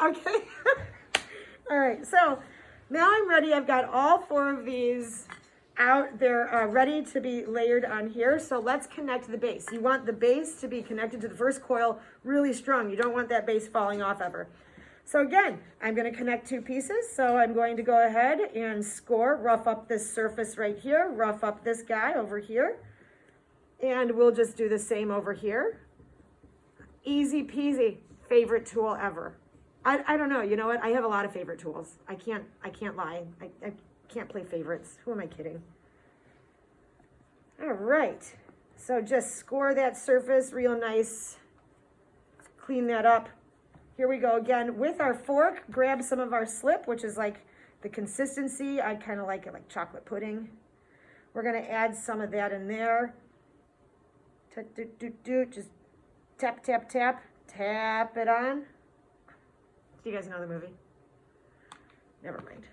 Okay. All right, so now I'm ready. I've got all 4 of these out. They're ready to be layered on here. So let's connect the base. You want the base to be connected to the first coil really strong. You don't want that base falling off ever. So again, I'm going to connect 2 pieces. So I'm going to go ahead and score, rough up this surface right here, rough up this guy over here. And we'll just do the same over here. Easy peasy, favorite tool ever. I don't know, you know what? I have a lot of favorite tools. I can't lie. I can't play favorites. Who am I kidding? All right, so just score that surface real nice. Clean that up. Here we go again. With our fork, grab some of our slip, which is like the consistency. I kind of like it like chocolate pudding. We're gonna add some of that in there. Just tap, tap, tap, tap it on. Do you guys know the movie? Never mind.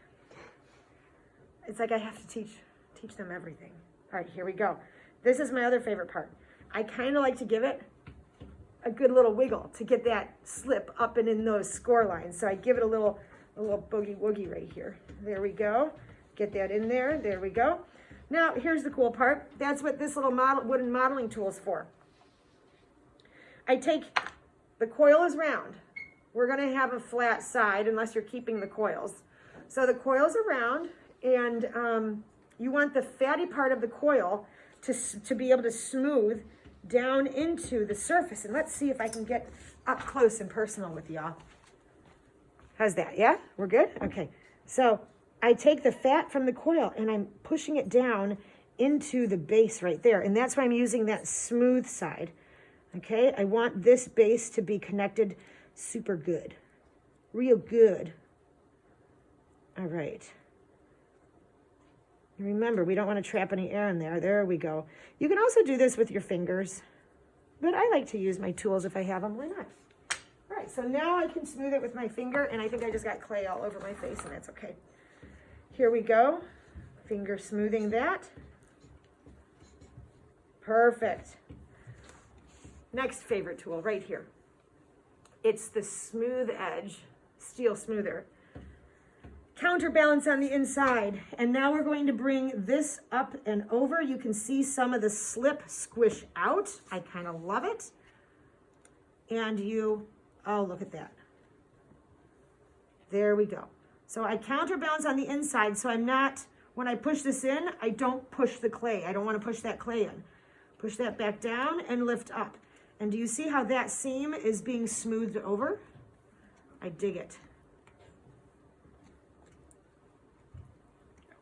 It's like I have to teach them everything. All right, here we go. This is my other favorite part. I kind of like to give it a good little wiggle to get that slip up and in those score lines. So I give it a little boogie woogie right here. There we go. Get that in there. There we go. Now, here's the cool part. That's what this little wooden modeling tool is for. I take, the coil is round. We're gonna have a flat side unless you're keeping the coils. So the coils are round, and you want the fatty part of the coil to be able to smooth down into the surface. And let's see if I can get up close and personal with y'all. How's that? Yeah, we're good? Okay, so I take the fat from the coil and I'm pushing it down into the base right there. And that's why I'm using that smooth side. Okay, I want this base to be connected super good, real good. All right. Remember, we don't want to trap any air in there. There we go. You can also do this with your fingers, but I like to use my tools if I have them. Why not? All right, so now I can smooth it with my finger, and I think I just got clay all over my face, and that's okay. Here we go. Finger smoothing that. Perfect. Next favorite tool right here. It's the smooth edge steel smoother. Counterbalance on the inside. And now we're going to bring this up and over. You can see some of the slip squish out. I kind of love it. And oh, look at that. There we go. So I counterbalance on the inside, so I'm not, when I push this in, I don't push the clay. I don't want to push that clay in. Push that back down and lift up. And do you see how that seam is being smoothed over? I dig it.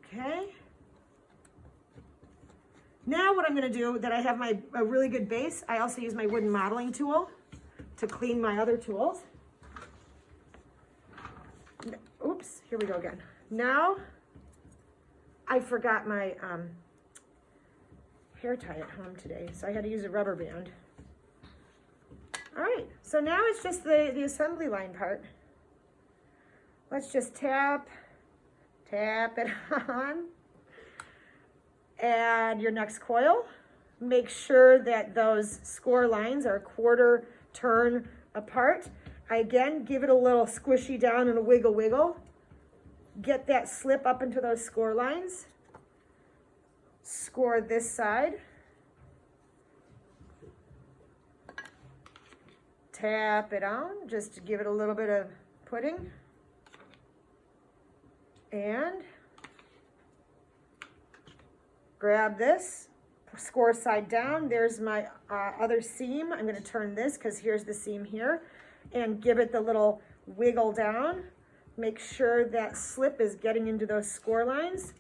Okay. Now what I'm going to do, that I have a really good base, I also use my wooden modeling tool to clean my other tools. Oops, here we go again. Now, I forgot my hair tie at home today, so I had to use a rubber band. All right, so now it's just the assembly line part. Let's just tap it on. Add your next coil. Make sure that those score lines are a quarter turn apart. Again, give it a little squishy down and a wiggle. Get that slip up into those score lines. Score this side. Tap it on, just to give it a little bit of pudding. And grab this, score side down. There's my other seam. I'm going to turn this because here's the seam here. And give it the little wiggle down. Make sure that slip is getting into those score lines.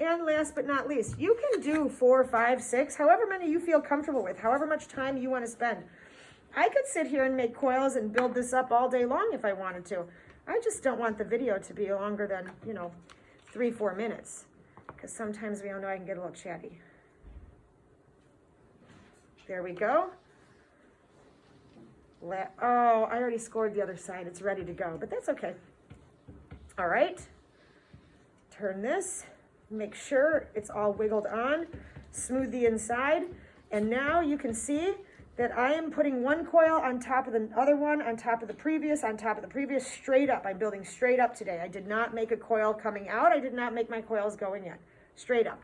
And last but not least, you can do 4, 5, 6, however many you feel comfortable with, however much time you want to spend. I could sit here and make coils and build this up all day long if I wanted to. I just don't want the video to be longer than, 3, 4 minutes. Because sometimes we all know I can get a little chatty. There we go. Oh, I already scored the other side. It's ready to go, but that's okay. All right. Turn this. Make sure it's all wiggled on. Smooth the inside. And now you can see that I am putting one coil on top of the other one, on top of the previous, on top of the previous, straight up. I'm building straight up today. I did not make a coil coming out. I did not make my coils going in. Straight up.